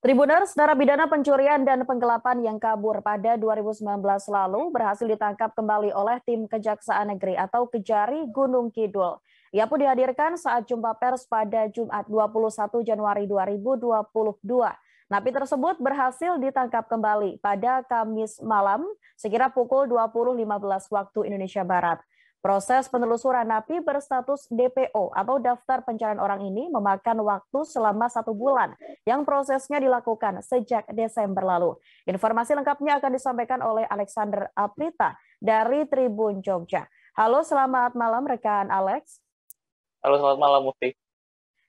Tribuners, narapidana pencurian dan penggelapan yang kabur pada 2019 lalu berhasil ditangkap kembali oleh tim Kejaksaan Negeri atau Kejari Gunung Kidul. Ia pun dihadirkan saat jumpa pers pada Jumat 21 Januari 2022. Napi tersebut berhasil ditangkap kembali pada Kamis malam sekira pukul 20.15 waktu Indonesia Barat. Proses penelusuran napi berstatus DPO atau daftar pencarian orang ini memakan waktu selama 1 bulan yang prosesnya dilakukan sejak Desember lalu. Informasi lengkapnya akan disampaikan oleh Alexander Aprita dari Tribun Jogja. Halo, selamat malam rekan Alex. Halo, selamat malam Mufti.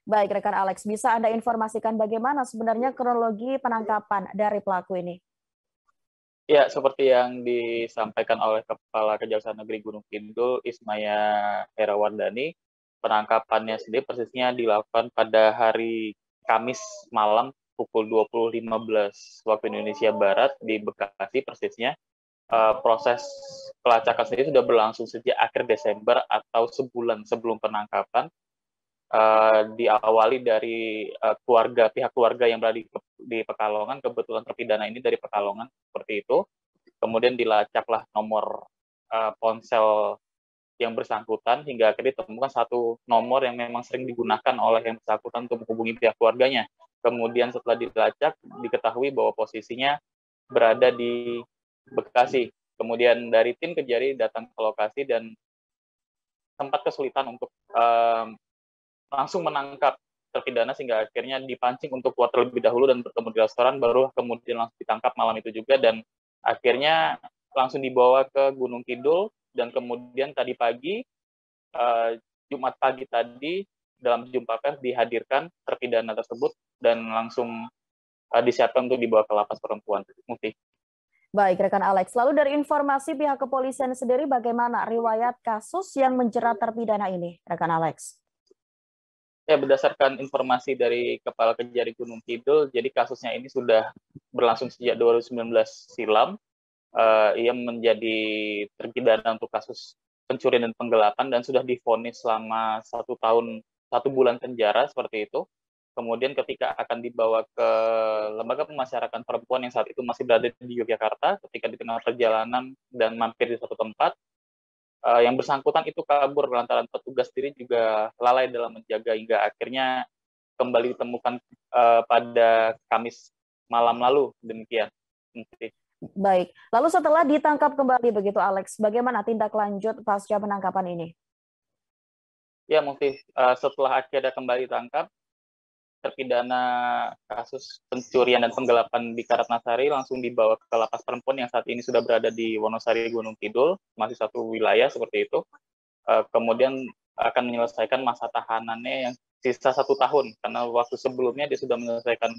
Baik rekan Alex, bisa Anda informasikan bagaimana sebenarnya kronologi penangkapan dari pelaku ini? Ya, seperti yang disampaikan oleh Kepala Kejaksaan Negeri Gunung Kidul, Ismaya Herawardani, penangkapannya sendiri persisnya dilakukan pada hari Kamis malam pukul 20.15 waktu Indonesia Barat di Bekasi persisnya. Proses pelacakan sendiri sudah berlangsung sejak akhir Desember atau sebulan sebelum penangkapan. Diawali dari pihak keluarga yang berada di Pekalongan, kebetulan terpidana ini dari Pekalongan seperti itu. Kemudian dilacaklah nomor ponsel yang bersangkutan hingga akhirnya ditemukan satu nomor yang memang sering digunakan oleh yang bersangkutan untuk menghubungi pihak keluarganya. Kemudian setelah dilacak diketahui bahwa posisinya berada di Bekasi. Kemudian dari tim Kejari datang ke lokasi dan sempat kesulitan untuk langsung menangkap terpidana sehingga akhirnya dipancing untuk keluar terlebih dahulu dan bertemu di restoran, baru kemudian langsung ditangkap malam itu juga dan akhirnya langsung dibawa ke Gunung Kidul dan kemudian tadi pagi, Jumat pagi tadi dalam jumpa pers dihadirkan terpidana tersebut dan langsung disiapkan untuk dibawa ke lapas perempuan. Mufti. Baik, rekan Alex. Lalu dari informasi pihak kepolisian sendiri bagaimana riwayat kasus yang menjerat terpidana ini, rekan Alex? Ya, berdasarkan informasi dari Kepala Kejari Gunung Kidul, jadi kasusnya ini sudah berlangsung sejak 2019 silam. Ia menjadi terpidana untuk kasus pencurian dan penggelapan dan sudah divonis selama 1 tahun 1 bulan penjara seperti itu. Kemudian ketika akan dibawa ke Lembaga Pemasyarakatan Perempuan yang saat itu masih berada di Yogyakarta, ketika di tengah perjalanan dan mampir di suatu tempat, yang bersangkutan itu kabur lantaran petugas sendiri juga lalai dalam menjaga hingga akhirnya kembali ditemukan pada Kamis malam lalu. Demikian. Baik, lalu setelah ditangkap kembali begitu Alex, bagaimana tindak lanjut pasca penangkapan ini? Ya Mufti, setelah akhirnya kembali ditangkap, terpidana kasus pencurian dan penggelapan di Karatnasari langsung dibawa ke lapas perempuan yang saat ini sudah berada di Wonosari Gunung Kidul, masih satu wilayah seperti itu. Kemudian akan menyelesaikan masa tahanannya yang sisa 1 tahun, karena waktu sebelumnya dia sudah menyelesaikan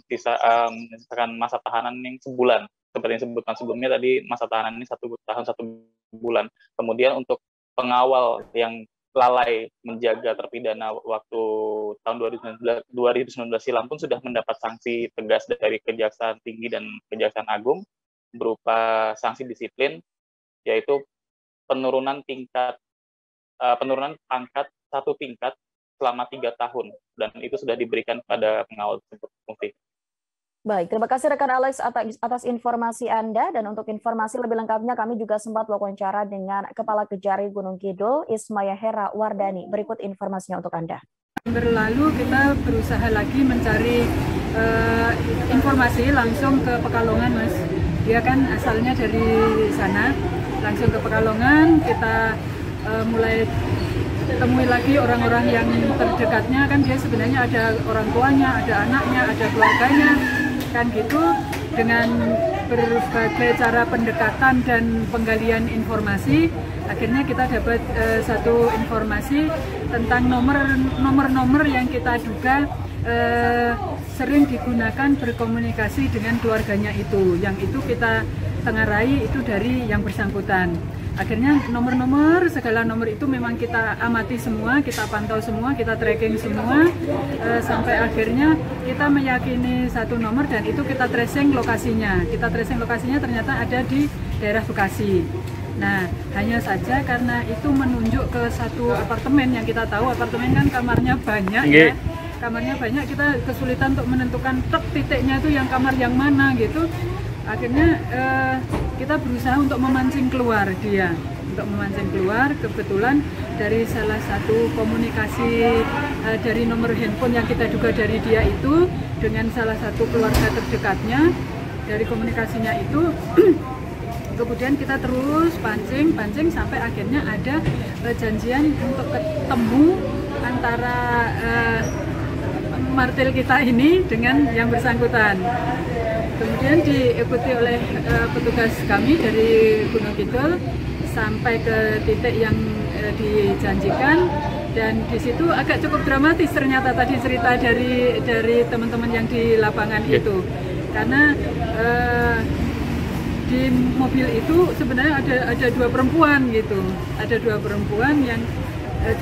masa tahanan yang sebulan. Seperti yang disebutkan sebelumnya tadi, masa tahanan ini 1 tahun 1 bulan. Kemudian untuk pengawal yang lalai menjaga terpidana waktu tahun 2019 silam pun sudah mendapat sanksi tegas dari Kejaksaan Tinggi dan Kejaksaan Agung berupa sanksi disiplin, yaitu penurunan pangkat 1 tingkat selama 3 tahun dan itu sudah diberikan pada pengawal tersebut. Baik, terima kasih rekan Alex atas informasi Anda dan untuk informasi lebih lengkapnya kami juga sempat wawancara dengan Kepala Kejari Gunung Kidul Ismaya Herawardani. Berikut informasinya untuk Anda. Berlalu kita berusaha lagi mencari informasi langsung ke Pekalongan, Mas. Dia kan asalnya dari sana, langsung ke Pekalongan kita mulai temui lagi orang-orang yang terdekatnya, kan dia sebenarnya ada orang tuanya, ada anaknya, ada keluarganya. Kan gitu, dengan berbagai cara pendekatan dan penggalian informasi akhirnya kita dapat satu informasi tentang nomor-nomor yang kita duga sering digunakan berkomunikasi dengan keluarganya itu, yang itu kita tengarai itu dari yang bersangkutan. Akhirnya segala nomor itu memang kita amati semua, kita pantau semua, kita tracking semua, sampai akhirnya kita meyakini satu nomor dan itu kita tracing lokasinya. Kita tracing lokasinya ternyata ada di daerah Bekasi. Nah, hanya saja karena itu menunjuk ke satu apartemen yang kita tahu apartemen kan kamarnya banyak ya. kamarnya banyak, kita kesulitan untuk menentukan titiknya itu yang kamar yang mana gitu. Akhirnya kita berusaha untuk memancing keluar dia. Untuk memancing keluar, kebetulan dari salah satu komunikasi dari nomor handphone yang kita duga dari dia itu dengan salah satu keluarga terdekatnya, dari komunikasinya itu kemudian kita terus pancing sampai akhirnya ada janjian untuk ketemu antara martil kita ini dengan yang bersangkutan. Kemudian diikuti oleh petugas kami dari Gunung Kidul sampai ke titik yang dijanjikan, dan di situ agak cukup dramatis ternyata tadi cerita dari teman-teman yang di lapangan itu, karena di mobil itu sebenarnya ada 2 perempuan gitu, ada 2 perempuan yang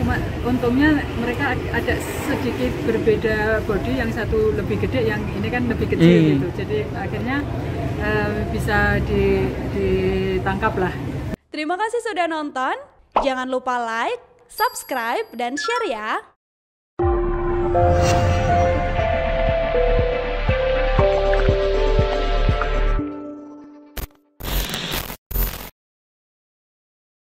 cuma untungnya mereka agak sedikit berbeda body, yang satu lebih gede, yang ini kan lebih kecil gitu, jadi akhirnya bisa ditangkap lah. Terima kasih sudah nonton, jangan lupa like, subscribe, dan share ya.